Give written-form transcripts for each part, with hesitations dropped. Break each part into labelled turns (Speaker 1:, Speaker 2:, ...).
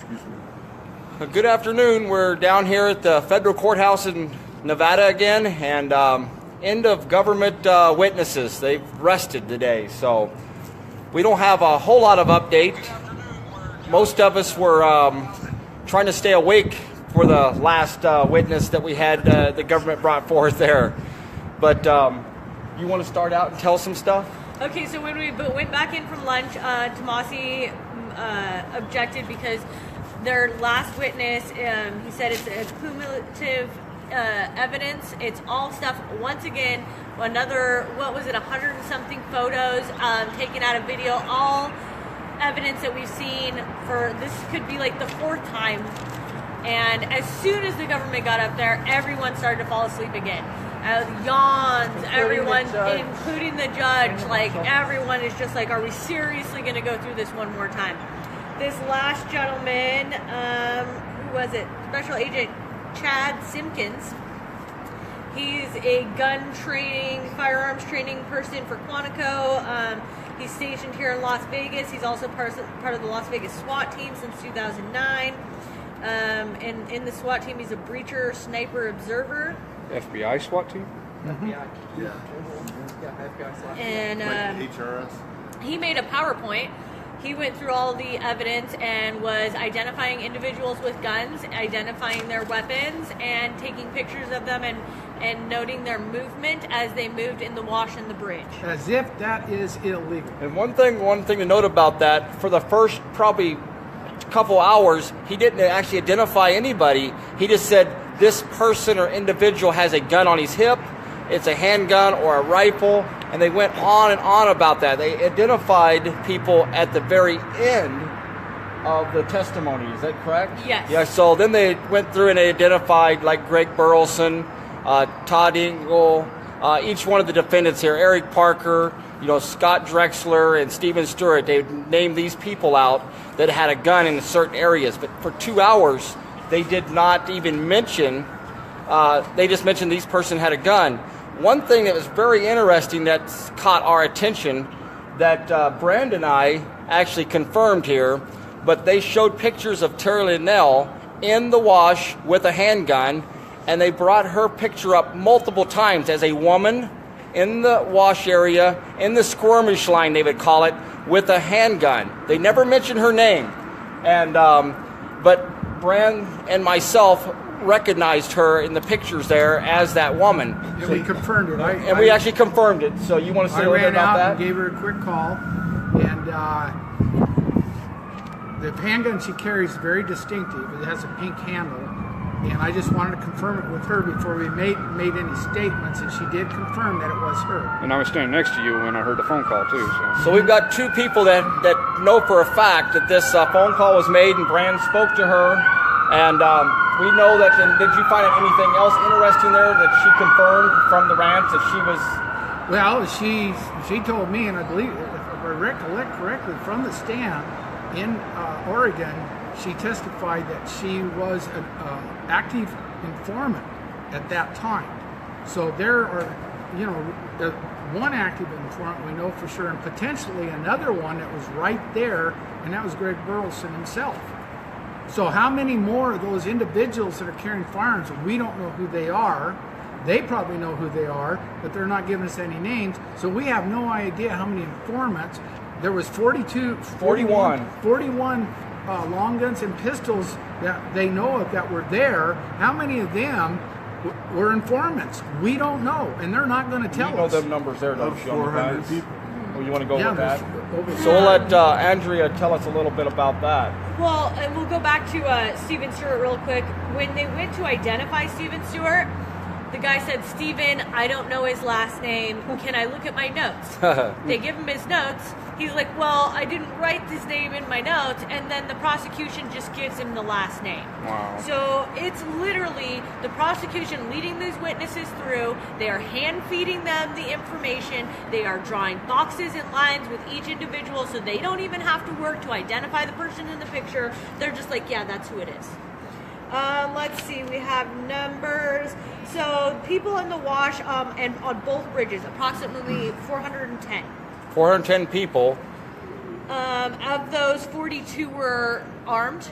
Speaker 1: Excuse me.
Speaker 2: Good afternoon. We're down here at the federal courthouse in Nevada again, and end of government witnesses. They've rested today, so we don't have a whole lot of update. Most of us were trying to stay awake for the last witness that we had the government brought forth there. But you want to start out and tell some stuff?
Speaker 3: Okay, so when we went back in from lunch, Tomasi objected because their last witness, he said it's a cumulative evidence. It's all stuff, once again, another, 100 and something photos taken out of video, all evidence that we've seen for, this could be like the fourth time. And as soon as the government got up there, everyone started to fall asleep again. Yawns, everyone, including the judge, like everyone is just like, are we seriously going to go through this one more time? This last gentleman, who was it? Special Agent Chad Simpkins. He's a gun training, firearms training person for Quantico. He's stationed here in Las Vegas. He's also part of the Las Vegas SWAT team since 2009. And in the SWAT team, he's a breacher, sniper, observer.
Speaker 4: FBI SWAT team?
Speaker 3: Mm-hmm.
Speaker 1: Yeah.
Speaker 3: FBI SWAT team. And
Speaker 1: like HRS.
Speaker 3: He made a PowerPoint. He went through all the evidence and was identifying individuals with guns, identifying their weapons, and taking pictures of them and noting their movement as they moved in the wash and the bridge.
Speaker 5: As if that is illegal.
Speaker 2: And one thing to note about that, for the first probably couple hours, he didn't actually identify anybody. He just said this person or individual has a gun on his hip, it's a handgun or a rifle, and they went on and on about that. They identified people at the very end of the testimony. Is that correct?
Speaker 3: Yes.
Speaker 2: Yeah, so then they went through and they identified like Greg Burleson, Todd Engel, each one of the defendants here, Andrea Parker, Scott Drexler and Stephen Stewart. They named these people out that had a gun in certain areas. But for 2 hours, they did not even mention, they just mentioned these person had a gun. One thing that was very interesting that caught our attention that Brand and I actually confirmed here, but they showed pictures of Terry Linnell in the wash with a handgun, and they brought her picture up multiple times as a woman in the wash area, in the skirmish line they would call it, with a handgun. They never mentioned her name. And but Brand and myself recognized her in the pictures there as that woman.
Speaker 5: And we confirmed it.
Speaker 2: We actually confirmed it. So you want to say a little bit about that?
Speaker 5: I ran out and gave her a quick call, and the handgun she carries is very distinctive. It has a pink handle, and I just wanted to confirm it with her before we made any statements, and she did confirm that it was her.
Speaker 4: And I was standing next to you when I heard the phone call too.
Speaker 2: So we've got two people that know for a fact that this phone call was made and Brand spoke to her, and we know that. And did you find anything else interesting there that she confirmed from the ranch that she was?
Speaker 5: Well, she told me, and I believe, if I recollect correctly, from the stand in Oregon, she testified that she was an active informant at that time. So there are, one active informant we know for sure, and potentially another one that was right there, and that was Greg Burleson himself. So how many more of those individuals that are carrying firearms, we don't know who they are. They probably know who they are, but they're not giving us any names. So we have no idea how many informants. There was 41 long guns and pistols that they know of that were there. How many of them were informants? We don't know, and they're not going to tell us.
Speaker 2: You know them numbers there, don't you?
Speaker 1: 400 people.
Speaker 2: Oh, you want to go with that?
Speaker 5: Over
Speaker 2: So we'll let Andrea tell us a little bit about that.
Speaker 3: Well, and we'll go back to Stephen Stewart real quick. When they went to identify Stephen Stewart, the guy said, "Stephen, I don't know his last name. Can I look at my notes?" They give him his notes. He's like, "Well, I didn't write his name in my notes," and then the prosecution just gives him the last name.
Speaker 4: Wow.
Speaker 3: So it's literally the prosecution leading these witnesses through. They are hand-feeding them the information. They are drawing boxes and lines with each individual, so they don't even have to work to identify the person in the picture. They're just like, yeah, that's who it is. Let's see, we have numbers. So people in the wash and on both bridges, approximately 410.
Speaker 2: 410 people.
Speaker 3: Of those, 42 were armed.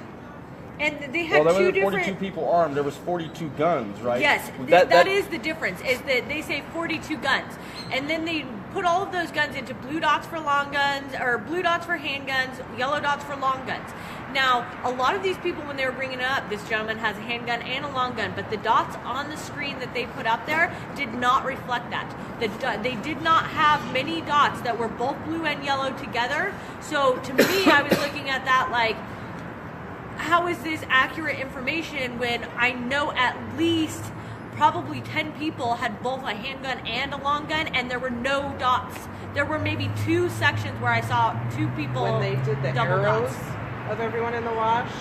Speaker 3: And they had
Speaker 2: there
Speaker 3: two
Speaker 2: were
Speaker 3: different...
Speaker 2: 42 people armed. There was 42 guns, right?
Speaker 3: Yes, that is the difference, is that they say 42 guns. And then they put all of those guns into blue dots for long guns, or blue dots for handguns, yellow dots for long guns. Now, a lot of these people, when they were bringing it up, this gentleman has a handgun and a long gun, but the dots on the screen that they put up there did not reflect that. They did not have many dots that were both blue and yellow together. So to me, I was looking at that like, how is this accurate information when I know at least probably 10 people had both a handgun and a long gun, and there were no dots. There were maybe 2 sections where I saw 2 people
Speaker 1: When they did the
Speaker 3: double
Speaker 1: arrows
Speaker 3: dots.
Speaker 1: of everyone in the wash,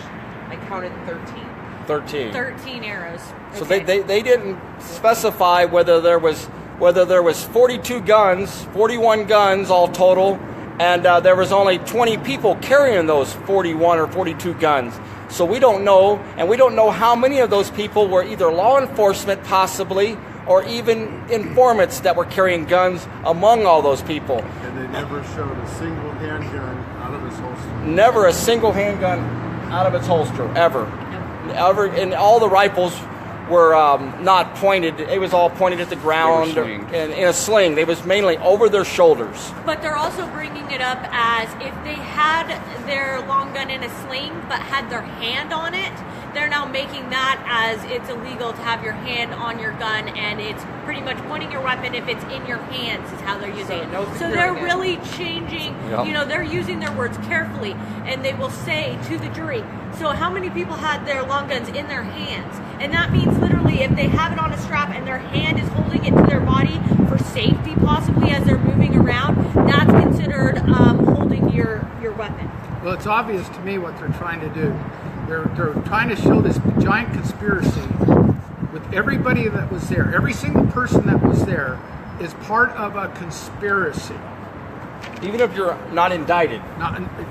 Speaker 1: I counted 13.
Speaker 3: 13 arrows.
Speaker 2: So
Speaker 3: Okay.
Speaker 2: they didn't specify whether there was 42 guns, 41 guns all total, and there was only 20 people carrying those 41 or 42 guns. So we don't know, and we don't know how many of those people were either law enforcement possibly, or even informants that were carrying guns among all those people.
Speaker 6: And they never showed a single handgun out of its holster.
Speaker 2: Never a single handgun out of its holster, ever. Ever, and all the rifles were not pointed. It was all pointed at the ground
Speaker 4: They were slinged.
Speaker 2: in a sling. They was mainly over their shoulders.
Speaker 3: But they're also bringing it up as if they had their long gun in a sling but had their hand on it, they're now making that as it's illegal to have your hand on your gun, and it's pretty much pointing your weapon if it's in your hands is how they're using it.
Speaker 1: no
Speaker 3: So
Speaker 1: securing
Speaker 3: they're
Speaker 1: it.
Speaker 3: really changing,
Speaker 2: Yep.
Speaker 3: they're using their words carefully, and they will say to the jury, so how many people had their long guns in their hands? And that means literally if they have it on a strap and their hand is holding it to their body for safety possibly as they're moving around, that's considered holding your weapon.
Speaker 5: Well, it's obvious to me what they're trying to do. They're trying to show this giant conspiracy with everybody that was there. Every single person that was there is part of a conspiracy.
Speaker 2: Even if you're not indicted,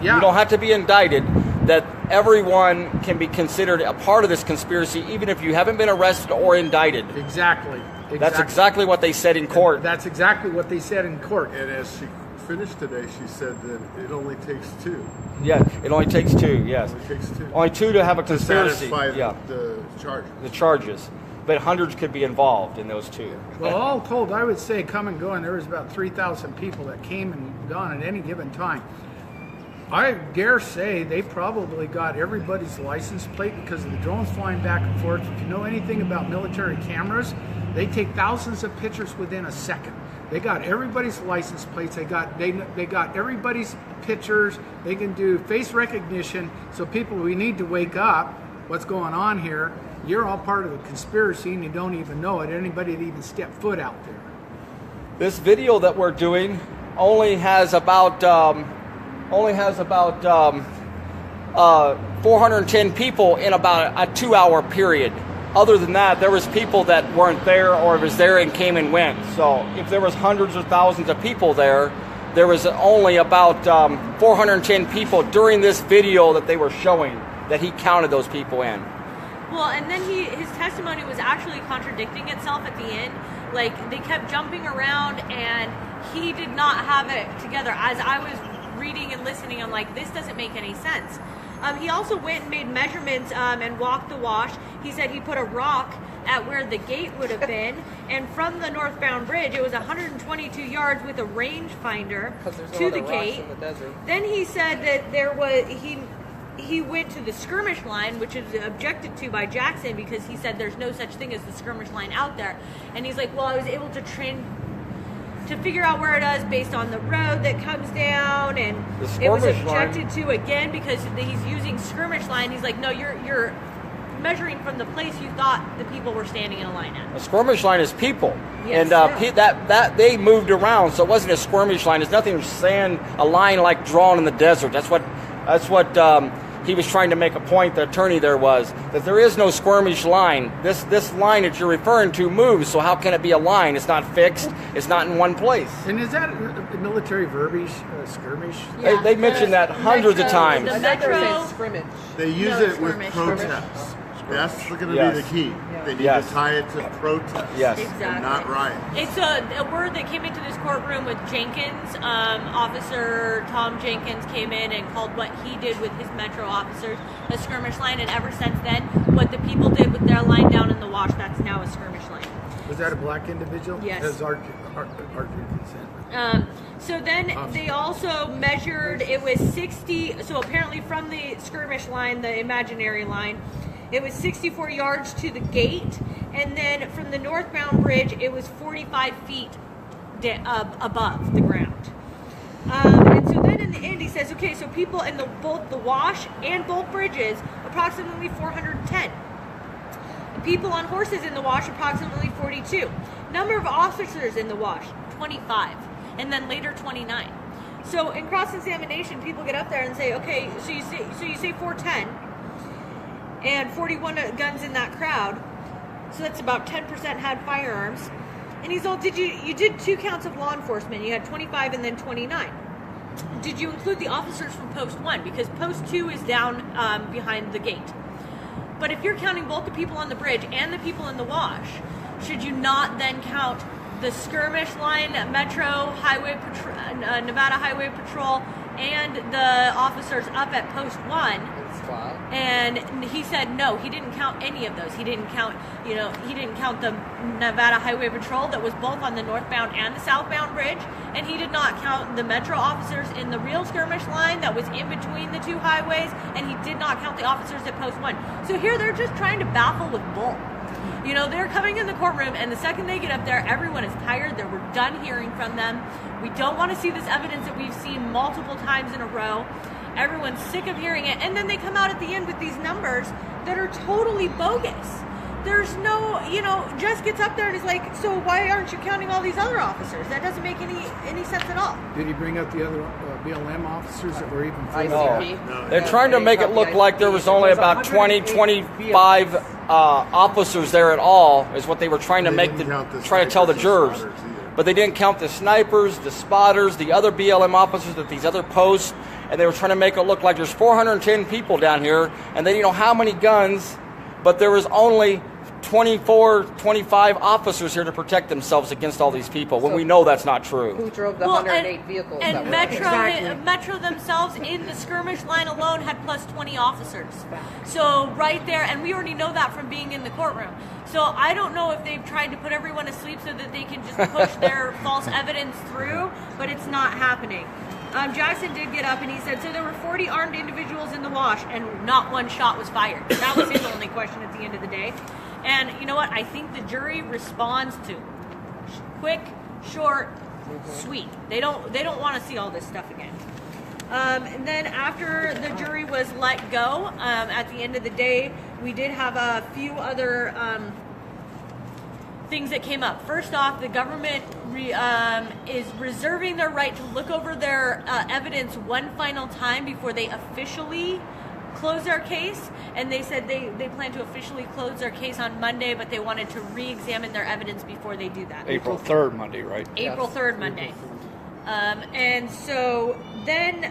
Speaker 5: Yeah.
Speaker 2: you don't have to be indicted. That everyone can be considered a part of this conspiracy, even if you haven't been arrested or indicted.
Speaker 5: Exactly.
Speaker 2: That's exactly what they said in court.
Speaker 5: That's exactly what they said in court.
Speaker 6: And as she finished today, she said that it only takes 2.
Speaker 2: Yeah, it only takes 2. Yes,
Speaker 6: It only takes 2.
Speaker 2: only 2 to have a
Speaker 6: to
Speaker 2: conspiracy.
Speaker 6: satisfy
Speaker 2: Yeah,
Speaker 6: the charge.
Speaker 2: the charges, but hundreds could be involved in those 2.
Speaker 5: Well, all told, I would say come and go, and there was about 3,000 people that came and gone at any given time. I dare say they probably got everybody's license plate because of the drones flying back and forth. If you know anything about military cameras, they take thousands of pictures within a second. They got everybody's license plates. They got everybody's pictures. They can do face recognition. So people, we need to wake up. What's going on here? You're all part of the conspiracy, and you don't even know it. Anybody that even stepped foot out there.
Speaker 2: This video that we're doing only has about 410 people in about a 2-hour period. Other than that, there was people that weren't there or was there and came and went. So if there was hundreds or thousands of people there, there was only about 410 people during this video that they were showing that he counted those people in.
Speaker 3: Well, and then his testimony was actually contradicting itself at the end. Like, they kept jumping around, and he did not have it together. As I was reading and listening, I'm like, this doesn't make any sense. He also went and made measurements and walked the wash. He said he put a rock at where the gate would have been, and from the northbound bridge, it was 122 yards with a rangefinder
Speaker 1: 'Cause there's no
Speaker 3: to
Speaker 1: other
Speaker 3: the
Speaker 1: rocks
Speaker 3: gate.
Speaker 1: in the desert.
Speaker 3: Then he said that there was he went to the skirmish line, which is objected to by Jackson because he said there's no such thing as the skirmish line out there. And he's like, well, I was able to figure out where it is based on the road that comes down, and
Speaker 2: The
Speaker 3: it was
Speaker 2: skirmish
Speaker 3: objected
Speaker 2: line.
Speaker 3: to again because he's using skirmish line. He's like, no, you're measuring from the place you thought the people were standing in a line at.
Speaker 2: A skirmish line is people,
Speaker 3: Yes.
Speaker 2: and that they moved around, so it wasn't a skirmish line. It's nothing saying a line like drawn in the desert. That's what he was trying to make a point. The attorney there was that there is no skirmish line. This line that you're referring to moves. So how can it be a line? It's not fixed. It's not in one place.
Speaker 5: And is that military verbiage, skirmish?
Speaker 3: Yeah.
Speaker 2: They mentioned that hundreds of times.
Speaker 3: The
Speaker 1: I thought they were
Speaker 3: Metro-
Speaker 1: saying scrimmage.
Speaker 6: They use
Speaker 3: No,
Speaker 6: it with
Speaker 3: skirmish.
Speaker 6: protests. That's going to
Speaker 2: Yes.
Speaker 6: be the key. They need
Speaker 2: Yes.
Speaker 6: to tie it to protest.
Speaker 2: Yes.
Speaker 3: Exactly.
Speaker 6: And not riot.
Speaker 3: It's a word that came into this courtroom with Jenkins. Officer Tom Jenkins came in and called what he did with his Metro officers a skirmish line, and ever since then, what the people did with their line down in the wash, that's now a skirmish line.
Speaker 5: Was that a black individual?
Speaker 3: Yes.
Speaker 5: As argued consent.
Speaker 3: So then they also measured, it was 60, so apparently from the skirmish line, the imaginary line, it was 64 yards to the gate, and then from the northbound bridge, it was 45 feet above the ground. And so then in the end, he says, okay, so people in both the wash and both bridges, approximately 410. People on horses in the wash, approximately 42. Number of officers in the wash, 25. And then later 29. So in cross-examination, people get up there and say, okay, so you say 410 and 41 guns in that crowd. So that's about 10% had firearms. And he's all, you did 2 counts of law enforcement. You had 25 and then 29. Did you include the officers from post 1? Because post 2 is down behind the gate. But if you're counting both the people on the bridge and the people in the wash, should you not then count the skirmish line, Metro Highway Patrol, Nevada Highway Patrol, and the officers up at post 1? And he said no, he didn't count any of those. He didn't count, he didn't count the Nevada Highway Patrol that was both on the northbound and the southbound bridge, and he did not count the Metro officers in the real skirmish line that was in between the 2 highways, and he did not count the officers at post 1. So here they're just trying to baffle with bull. They're coming in the courtroom, and the second they get up there, everyone is tired. We're done hearing from them. We don't want to see this evidence that we've seen multiple times in a row. Everyone's sick of hearing it. And then they come out at the end with these numbers that are totally bogus. There's no, Jess gets up there and is like, so why aren't you counting all these other officers? That doesn't make any sense at all.
Speaker 5: Did he bring up the other BLM officers that were even further?
Speaker 1: ICP.
Speaker 2: They're trying to make it look like there was only about 20, 25 officers there at all, is what they were trying to try to tell the jurors. But they didn't count the snipers, the spotters, the other BLM officers at these other posts, and they were trying to make it look like there's 410 people down here, and they didn't know how many guns, but there was only 24, 25 officers here to protect themselves against all these people, when we know that's not true.
Speaker 1: Who drove the 108 vehicles?
Speaker 3: And
Speaker 1: that were
Speaker 3: Metro, Metro themselves in the skirmish line alone had plus 20 officers. So right there, and we already know that from being in the courtroom. So I don't know if they've tried to put everyone asleep so that they can just push their false evidence through, but it's not happening. Jackson did get up and he said, so there were 40 armed individuals in the wash and not one shot was fired. That was his only question at the end of the day. And you know what? I think the jury responds to quick, short, sweet. They don't want to see all this stuff again. And then after the jury was let go, at the end of the day, we did have a few other things that came up. First off, the government is reserving their right to look over their evidence one final time before they officially close their case, and they said they plan to officially close their case on Monday, but they wanted to re-examine their evidence before they do that.
Speaker 4: April 3rd Monday, right?
Speaker 3: April 3rd Monday. And so then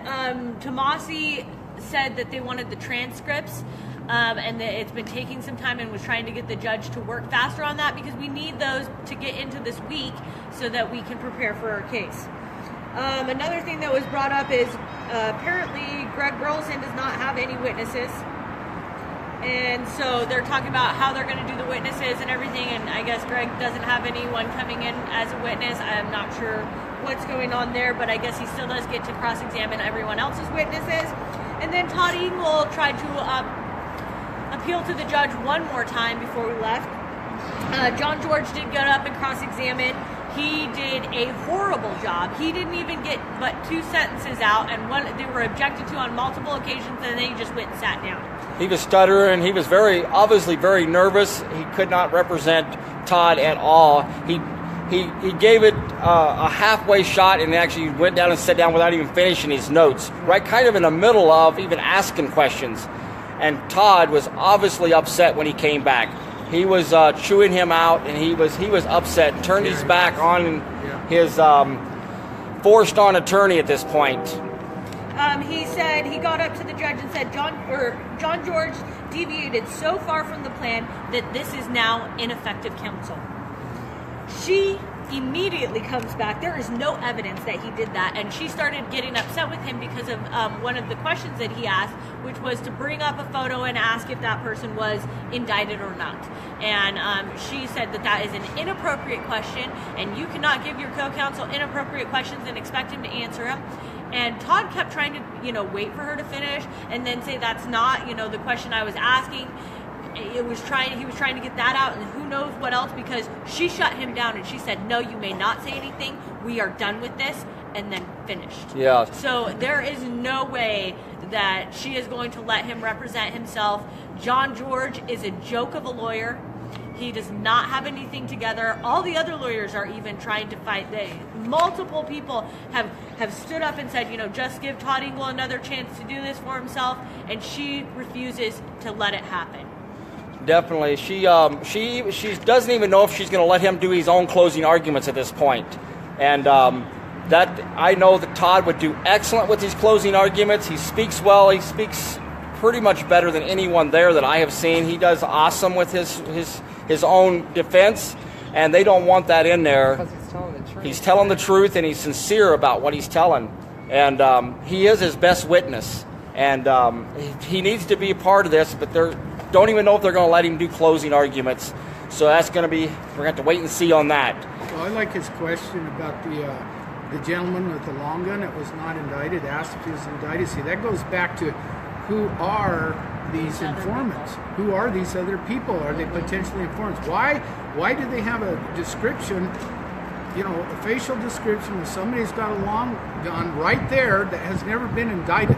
Speaker 3: Tomasi said that they wanted the transcripts, and that it's been taking some time, and was trying to get the judge to work faster on that because we need those to get into this week so that we can prepare for our case. Another thing that was brought up is apparently Greg Burleson does not have any witnesses. And so they're talking about how they're going to do the witnesses and everything, and I guess Greg doesn't have anyone coming in as a witness. I'm not sure what's going on there, but I guess he still does get to cross-examine everyone else's witnesses. And then Todd Engel tried to appeal to the judge one more time before we left. John George did get up and cross-examine. He did a horrible job. He didn't even get but 2 sentences out, and they were objected to on multiple occasions, and then he just went and sat down.
Speaker 2: He was stuttering. He was obviously very nervous. He could not represent Todd at all. He gave it a halfway shot and actually went down and sat down without even finishing his notes, right kind of in the middle of even asking questions. And Todd was obviously upset when he came back. He was chewing him out, and he was upset, turned his back on his forced-on attorney at this point.
Speaker 3: He said he got up to the judge and said John George deviated so far from the plan that this is now ineffective counsel. She immediately comes back. There is no evidence that he did that, and she started getting upset with him because of one of the questions that he asked, which was to bring up a photo and ask if that person was indicted or not. And she said that is an inappropriate question, and you cannot give your co-counsel inappropriate questions and expect him to answer them. And Todd kept trying to, wait for her to finish and then say that's not, the question I was asking. He was trying to get that out, and who knows what else, because she shut him down and she said, no, you may not say anything. We are done with this, and then finished.
Speaker 2: Yeah.
Speaker 3: So there is no way that she is going to let him represent himself. John George is a joke of a lawyer. He does not have anything together. All the other lawyers are even trying to fight. Multiple people have stood up and said, just give Todd Engel another chance to do this for himself, and she refuses to let it happen.
Speaker 2: Definitely. She doesn't even know if she's going to let him do his own closing arguments at this point. And that I know that Todd would do excellent with his closing arguments. He speaks well. He speaks pretty much better than anyone there that I have seen. He does awesome with his own defense, and they don't want that in there.
Speaker 1: Because he's telling the truth.
Speaker 2: He's telling the truth, and he's sincere about what he's telling. And he is his best witness. And he needs to be a part of this, but don't even know if they're going to let him do closing arguments. So that's going to be, we're going to have to wait and see on that.
Speaker 5: Well, I like his question about the gentleman with the long gun that was not indicted, asked if he was indicted. See, that goes back to who are these informants? Who are these other people? Are they potentially informants? Why do they have a description, a facial description of somebody's got a long gun right there that has never been indicted?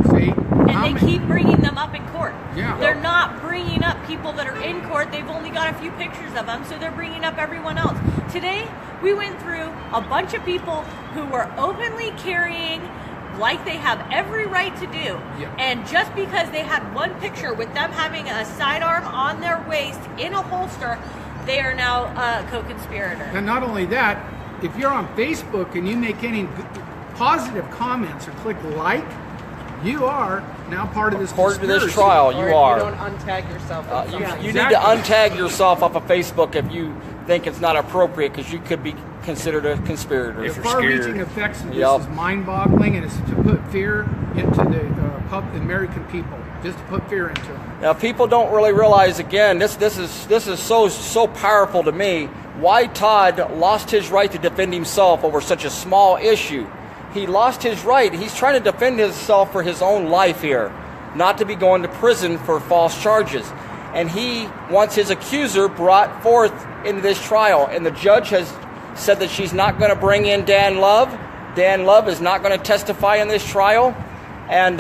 Speaker 5: See?
Speaker 3: And they keep bringing them up in court.
Speaker 5: Yeah.
Speaker 3: They're not bringing up people that are in court. They've only got a few pictures of them, so they're bringing up everyone else. Today, we went through a bunch of people who were openly carrying like they have every right to do.
Speaker 5: Yeah.
Speaker 3: And just because they had one picture with them having a sidearm on their waist in a holster, they are now a co-conspirator.
Speaker 5: And not only that, if you're on Facebook and you make any positive comments or click like, you are now part of this
Speaker 2: According to
Speaker 5: conspiracy.
Speaker 2: this trial,
Speaker 1: Or
Speaker 2: you
Speaker 1: if
Speaker 2: are.
Speaker 1: you don't untag yourself.
Speaker 2: You
Speaker 5: exactly.
Speaker 2: need to untag yourself off of Facebook if you think it's not appropriate, because you could be considered a conspirator.
Speaker 5: The
Speaker 4: If you're
Speaker 5: far-reaching
Speaker 4: scared.
Speaker 5: effects of this
Speaker 2: Yep.
Speaker 5: is mind-boggling, and it's to put fear into the American people, just to put fear into them.
Speaker 2: Now, people don't really realize, again, this is so powerful to me, why Todd lost his right to defend himself over such a small issue. He lost his right. He's trying to defend himself for his own life here, not to be going to prison for false charges. And he wants his accuser brought forth into this trial. And the judge has said that she's not going to bring in Dan Love. Dan Love is not going to testify in this trial. And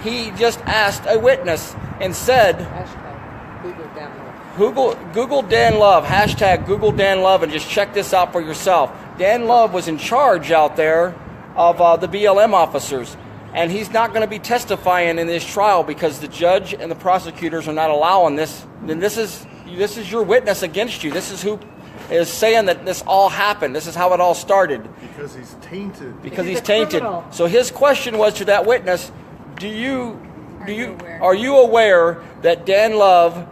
Speaker 2: he just asked a witness and said,
Speaker 1: Hashtag Google Dan Love.
Speaker 2: Google Dan Love, hashtag Google Dan Love, and just check this out for yourself. Dan Love was in charge out there of the BLM officers, and he's not going to be testifying in this trial because the judge and the prosecutors are not allowing this. And this is your witness against you. This is who is saying that this all happened. This is how it all started.
Speaker 6: Because he's tainted.
Speaker 2: Because
Speaker 1: He's
Speaker 2: he's
Speaker 1: a
Speaker 2: tainted.
Speaker 1: criminal.
Speaker 2: So his question was to that witness: are you aware that Dan Love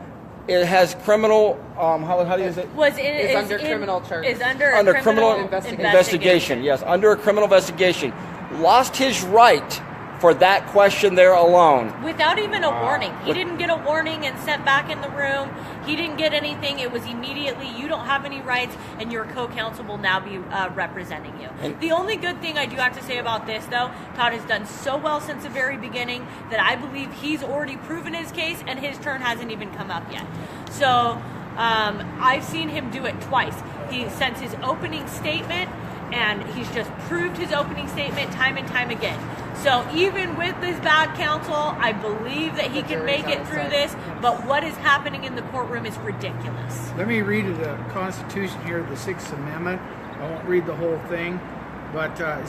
Speaker 2: has criminal? How do you say?
Speaker 1: Is under criminal charges.
Speaker 3: Is under
Speaker 2: Under
Speaker 3: a
Speaker 2: criminal
Speaker 3: investigation.
Speaker 2: Yes, under a criminal investigation. Lost his right for that question there alone.
Speaker 3: Without even a warning. He didn't get a warning and sent back in the room. He didn't get anything. It was immediately, you don't have any rights, and your co-counsel will now be representing you.
Speaker 2: And
Speaker 3: the only good thing I do have to say about this, though, Todd has done so well since the very beginning that I believe he's already proven his case, and his turn hasn't even come up yet. So I've seen him do it twice. He sends his opening statement, and he's just proved his opening statement time and time again. So even with this bad counsel, I believe that he can make it through this, but what is happening in the courtroom is ridiculous.
Speaker 5: Let me read the Constitution here, the Sixth Amendment. I won't read the whole thing, but it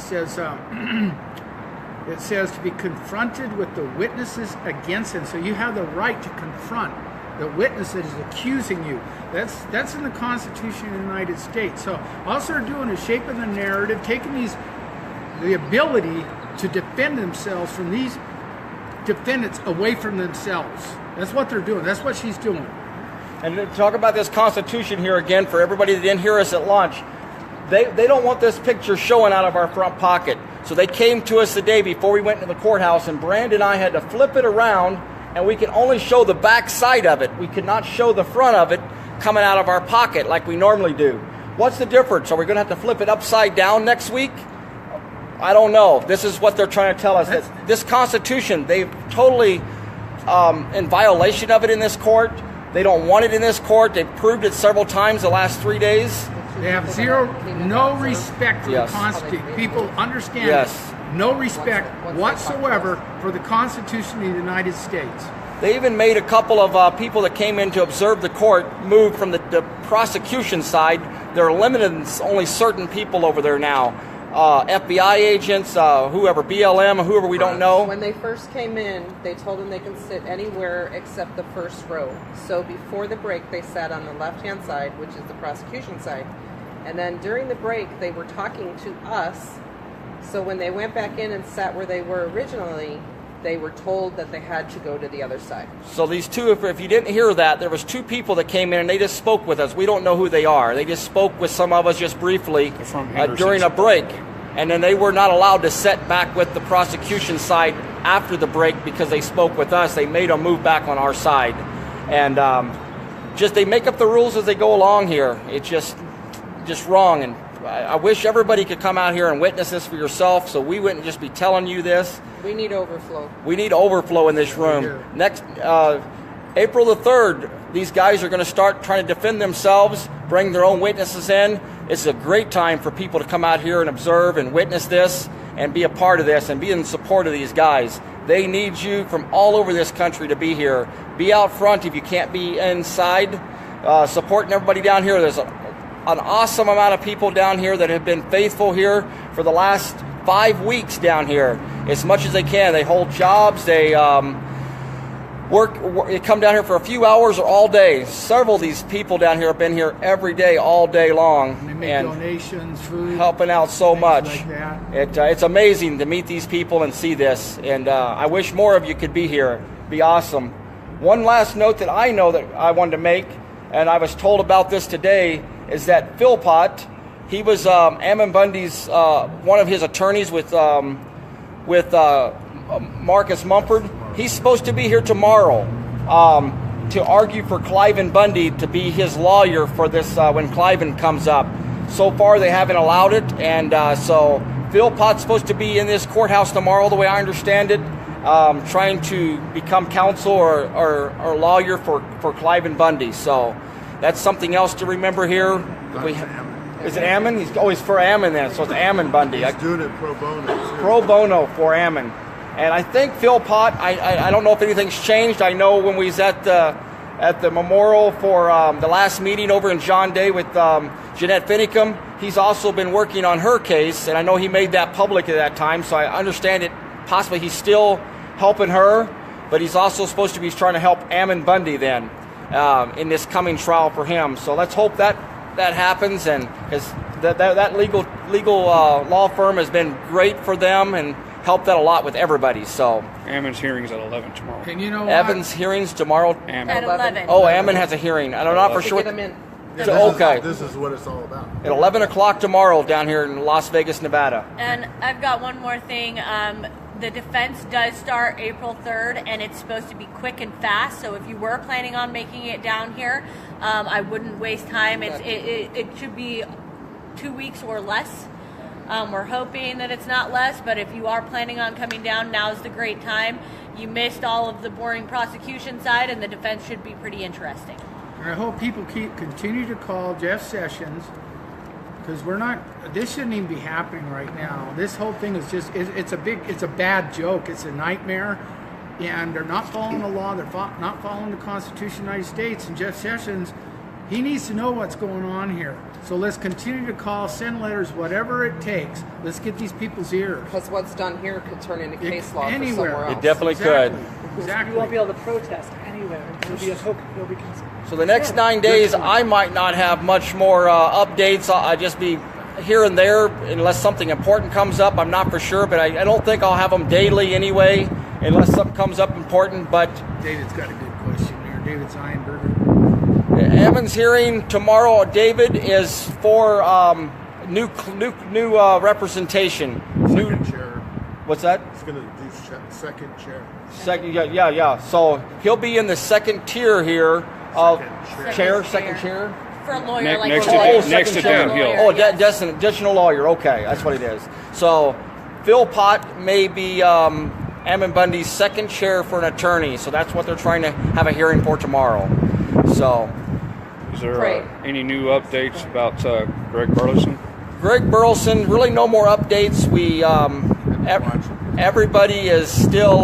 Speaker 5: says to be confronted with the witnesses against him. So you have the right to confront the witness that is accusing you. That's in the Constitution of the United States. So all they're doing is shaping the narrative, taking these the ability to defend themselves from these defendants away from themselves. That's what they're doing. That's what she's doing.
Speaker 2: And to talk about this Constitution here again, for everybody that didn't hear us at lunch, they don't want this picture showing out of our front pocket. So they came to us the day before we went to the courthouse, and Brand and I had to flip it around, and we can only show the back side of it. We could not show the front of it coming out of our pocket like we normally do. What's the difference? Are we going to have to flip it upside down next week? I don't know. This is what they're trying to tell us. That this Constitution, they've totally in violation of it in this court. They don't want it in this court. They've proved it several times the last 3 days.
Speaker 5: They have no respect for the Constitution. People understand no respect whatsoever for the Constitution of the United States.
Speaker 2: They even made a couple of people that came in to observe the court move from the prosecution side. They're limiting only certain people over there now. FBI agents, whoever, BLM, whoever we don't know.
Speaker 1: When they first came in, they told them they can sit anywhere except the first row. So before the break, they sat on the left-hand side, which is the prosecution side. And then during the break, they were talking to us. So when they went back in and sat where they were originally, they were told that they had to go to the other side.
Speaker 2: So these two, if you didn't hear that, there was two people that came in and they just spoke with us. We don't know who they are. They just spoke with some of us just briefly during a break. And then they were not allowed to sit back with the prosecution side after the break because they spoke with us. They made them move back on our side. And just they make up the rules as they go along here. It's just wrong. And I wish everybody could come out here and witness this for yourself so we wouldn't just be telling you this.
Speaker 1: We need overflow.
Speaker 2: We need overflow in this room. Next, April the 3rd, these guys are going to start trying to defend themselves, bring their own witnesses in. It's a great time for people to come out here and observe and witness this and be a part of this and be in support of these guys. They need you from all over this country to be here. Be out front if you can't be inside. Supporting everybody down here. There's an awesome amount of people down here that have been faithful here for the last 5 weeks down here, as much as they can. They hold jobs. They they come down here for a few hours or all day. Several of these people down here have been here every day, all day long,
Speaker 5: and they make donations, food,
Speaker 2: helping out so much.
Speaker 5: Like that.
Speaker 2: It's amazing to meet these people and see this. And I wish more of you could be here. It'd be awesome. One last note that I know that I wanted to make, and I was told about this today, is that Philpott, he was Ammon Bundy's one of his attorneys with Marcus Mumford. He's supposed to be here tomorrow to argue for Cliven Bundy to be his lawyer for this when Cliven comes up. So far, they haven't allowed it, and so Philpott's supposed to be in this courthouse tomorrow, the way I understand it, trying to become counsel or lawyer for Cliven Bundy. So that's something else to remember here. Is it Ammon? He's for Ammon then, so it's Ammon Bundy.
Speaker 6: He's doing it pro bono, too.
Speaker 2: Pro bono for Ammon. And I think Philpott, I don't know if anything's changed. I know when we was at the memorial for the last meeting over in John Day with Jeanette Finicum, he's also been working on her case, and I know he made that public at that time, so I understand it. Possibly he's still helping her, but he's also supposed to be trying to help Ammon Bundy then in this coming trial for him. So let's hope that happens, and because that legal law firm has been great for them and helped out a lot with everybody. So
Speaker 4: Ammon's hearing's at 11 tomorrow.
Speaker 5: And you know
Speaker 2: Evan's hearings tomorrow.
Speaker 4: Ammon.
Speaker 3: At 11.
Speaker 2: Oh, Ammon has a hearing. I'm not for sure.
Speaker 1: Get them in.
Speaker 2: Okay.
Speaker 6: This is what it's all about.
Speaker 2: At 11 o'clock tomorrow down here in Las Vegas, Nevada.
Speaker 3: And I've got one more thing. The defense does start April 3rd, and it's supposed to be quick and fast. So if you were planning on making it down here, I wouldn't waste time. It should be 2 weeks or less. We're hoping that it's not less, but if you are planning on coming down, now's the great time. You missed all of the boring prosecution side, and the defense should be pretty interesting.
Speaker 5: And I hope people continue to call Jeff Sessions, because this shouldn't even be happening right now. This whole thing is just, it's a bad joke. It's a nightmare, and they're not following the law. They're not following the Constitution of the United States, and Jeff Sessions, he needs to know what's going on here. So let's continue to call, send letters, whatever it takes. Let's get these people's ears.
Speaker 1: Because what's done here could turn into case law for
Speaker 5: Anywhere.
Speaker 1: somewhere else.
Speaker 2: It definitely could.
Speaker 5: Exactly.
Speaker 7: You won't be able to protest anywhere. It'll be it'll be
Speaker 2: So the next 9 days, I might not have much more updates. I'll just be here and there unless something important comes up. I'm not for sure, but I don't think I'll have them daily anyway unless something comes up important. But
Speaker 5: David's got a good question here. David Zeinberger.
Speaker 2: Ammon's hearing tomorrow, David, is for new representation.
Speaker 6: Second chair.
Speaker 2: What's that?
Speaker 6: He's going to do second chair.
Speaker 2: Second, yeah. So he'll be in the second tier here of second chair.
Speaker 3: For a lawyer, like
Speaker 4: next
Speaker 3: a
Speaker 4: to
Speaker 3: lawyer.
Speaker 4: next to Dan Hill.
Speaker 2: Oh, that's an additional lawyer. Okay, that's what it is. So Phil Pott may be Ammon Bundy's second chair for an attorney. So that's what they're trying to have a hearing for tomorrow. So,
Speaker 4: Is there any new updates about Greg Burleson?
Speaker 2: Greg Burleson, really no more updates. We everybody is still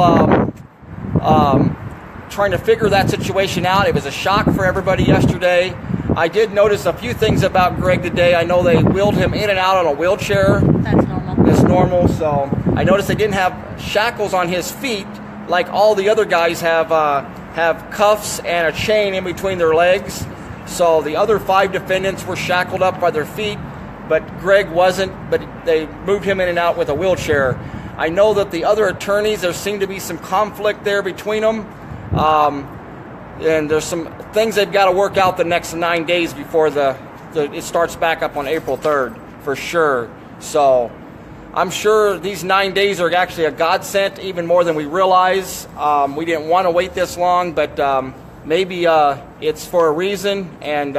Speaker 2: trying to figure that situation out. It was a shock for everybody yesterday. I did notice a few things about Greg today. I know they wheeled him in and out on a wheelchair.
Speaker 3: That's normal.
Speaker 2: That's normal. So I noticed they didn't have shackles on his feet like all the other guys have cuffs and a chain in between their legs. So the other 5 defendants were shackled up by their feet, but Greg wasn't, but they moved him in and out with a wheelchair. I know that the other attorneys, there seemed to be some conflict there between them. And there's some things they've got to work out the next 9 days before it starts back up on April 3rd, for sure. So I'm sure these 9 days are actually a godsend, even more than we realize. We didn't want to wait this long, but maybe it's for a reason, and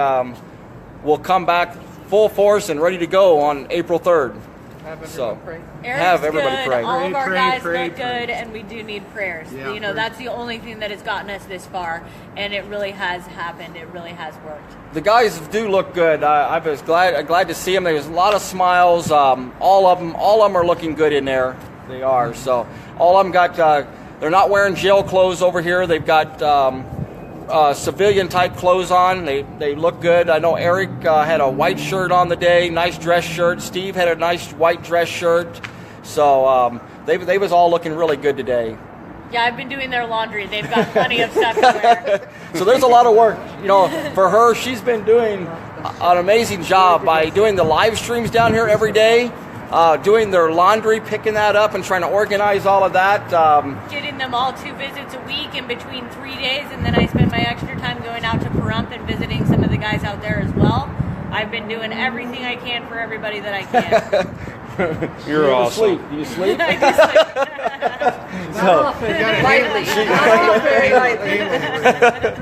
Speaker 2: we'll come back full force and ready to go on April 3rd.
Speaker 1: Have everyone pray.
Speaker 3: Eric's
Speaker 2: Have everybody
Speaker 3: good.
Speaker 2: pray.
Speaker 3: All of our
Speaker 5: Pray,
Speaker 3: guys
Speaker 5: pray,
Speaker 3: look
Speaker 5: pray.
Speaker 3: good, and we do need prayers.
Speaker 5: Yeah,
Speaker 3: You know,
Speaker 5: pray.
Speaker 3: that's the only thing that has gotten us this far, and it really has happened. It really has worked.
Speaker 2: The guys do look good. I was glad to see them. There was a lot of smiles. All of them are looking good in there. They are. So all of them got. They're not wearing jail clothes over here. They've got civilian type clothes on. They look good. I know Eric had a white shirt on the day, nice dress shirt. Steve had a nice white dress shirt. So they was all looking really good today.
Speaker 3: Yeah, I've been doing their laundry. They've got plenty of stuff to wear.
Speaker 2: So there's a lot of work, for her. She's been doing an amazing job by doing the live streams down here every day, doing their laundry, picking that up, and trying to organize all of that.
Speaker 3: Getting them all 2 visits a week in between 3 days, and then I spend my extra time going out to Pahrump and visiting some of the guys out there as well. I've been doing everything I can for everybody that I can.
Speaker 4: You're awesome.
Speaker 2: Do you sleep?
Speaker 3: I just
Speaker 1: Lightly. Not very lightly.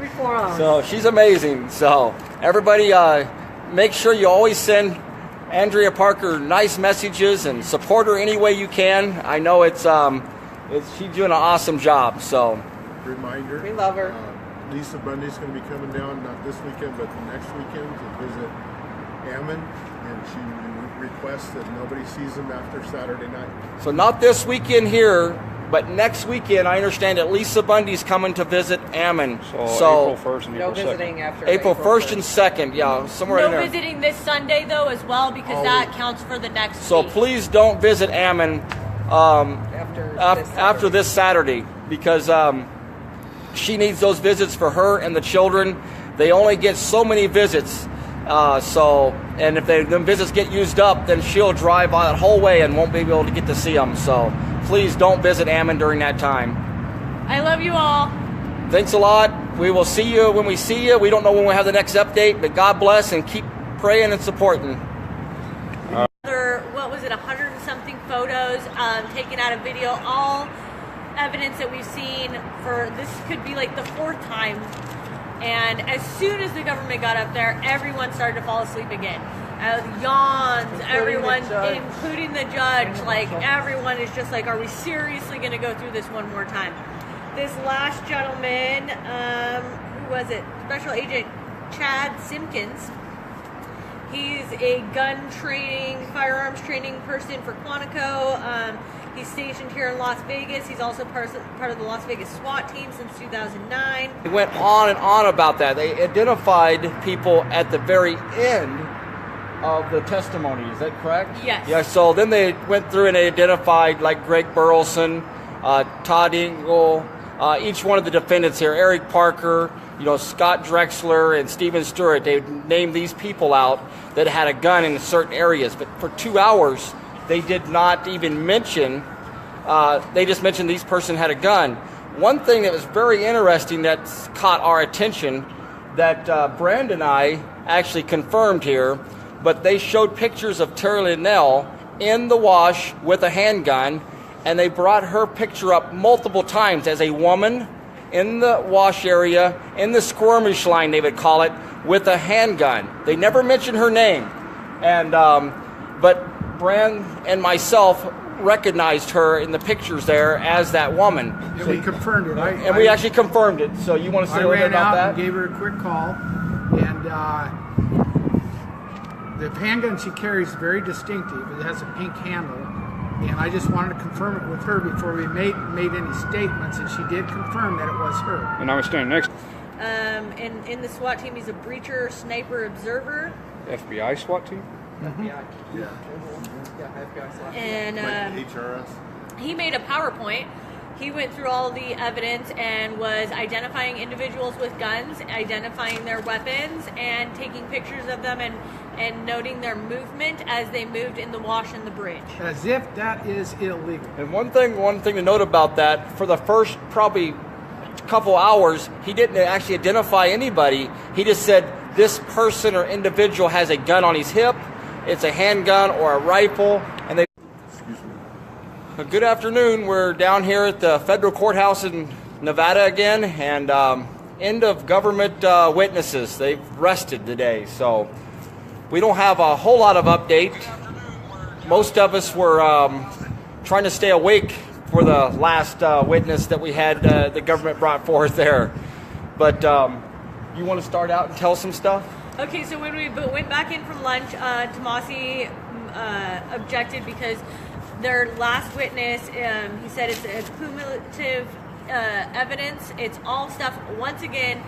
Speaker 7: 3-4 hours.
Speaker 2: So she's amazing. So everybody, make sure you always send Andrea Parker nice messages and support her any way you can. I know she's doing an awesome job. So
Speaker 6: Reminder.
Speaker 1: We love her.
Speaker 6: Lisa Bundy's going to be coming down, not this weekend, but the next weekend to visit Ammon, and she requests that nobody sees him after Saturday night.
Speaker 2: So not this weekend here, but next weekend. I understand that Lisa Bundy's coming to visit Ammon.
Speaker 4: So April 1st and
Speaker 1: No
Speaker 4: April 2nd.
Speaker 1: visiting after
Speaker 2: April 1st and 2nd, yeah, somewhere in
Speaker 3: no
Speaker 2: there.
Speaker 3: visiting this Sunday though as well, because that counts for the next
Speaker 2: So
Speaker 3: week.
Speaker 2: please don't visit Ammon after this Saturday, because she needs those visits for her and the children. They only get so many visits. And if them visits get used up, then she'll drive that whole way and won't be able to get to see them. So please don't visit Ammon during that time.
Speaker 3: I love you all.
Speaker 2: Thanks a lot. We will see you when we see you. We don't know when we'll have the next update, but God bless and keep praying and supporting.
Speaker 3: What was it, 100 and something photos taken out of video, all evidence that we've seen for this could be like the 4th time. And as soon as the government got up there, everyone started to fall asleep again. Yawns, everyone, including the judge, like everyone is just like, are we seriously going to go through this one more time? This last gentleman, who was it? Special Agent Chad Simpkins. He's a firearms training person for Quantico. He's stationed here in Las Vegas. He's also part of the Las Vegas SWAT team since 2009.
Speaker 2: They went on and on about that. They identified people at the very end of the testimony. Is that correct?
Speaker 3: Yes.
Speaker 2: Yeah, so then they went through and they identified like Greg Burleson, Todd Engel, each one of the defendants here, Eric Parker, Scott Drexler and Stephen Stewart, they named these people out that had a gun in certain areas. But for 2 hours, they did not even mention, they just mentioned these person had a gun. One thing that was very interesting that caught our attention that Brand and I actually confirmed here, but they showed pictures of Terry Linnell in the wash with a handgun, and they brought her picture up multiple times as a woman in the wash area, in the skirmish line they would call it, with a handgun. They never mentioned her name, and but Brand and myself recognized her in the pictures there as that woman.
Speaker 5: Yeah, we confirmed it.
Speaker 2: We actually confirmed it. So you want to say a little bit about that?
Speaker 5: I ran out and gave her a quick call, and the handgun she carries is very distinctive. It has a pink handle, and I just wanted to confirm it with her before we made any statements, and she did confirm that it was her.
Speaker 4: And I was standing next.
Speaker 3: In the SWAT team, he's a breacher, sniper, observer.
Speaker 4: FBI SWAT team?
Speaker 1: Yeah.
Speaker 3: And
Speaker 6: Like HRS.
Speaker 3: he made a PowerPoint. He went through all the evidence and was identifying individuals with guns, identifying their weapons, and taking pictures of them and noting their movement as they moved in the wash and the bridge.
Speaker 5: As if that is illegal.
Speaker 2: And one thing to note about that, for the first probably couple hours, he didn't actually identify anybody. He just said this person or individual has a gun on his hip, it's a handgun or a rifle, and they...
Speaker 6: Excuse me.
Speaker 2: Good afternoon. We're down here at the federal courthouse in Nevada again, and end of government witnesses. They've rested today, so we don't have a whole lot of update. Most of us were trying to stay awake for the last witness that we had the government brought forth there. But you want to start out and tell some stuff?
Speaker 3: Okay, so when we went back in from lunch, Tomasi objected because their last witness, he said it's a cumulative evidence. It's all stuff, once again,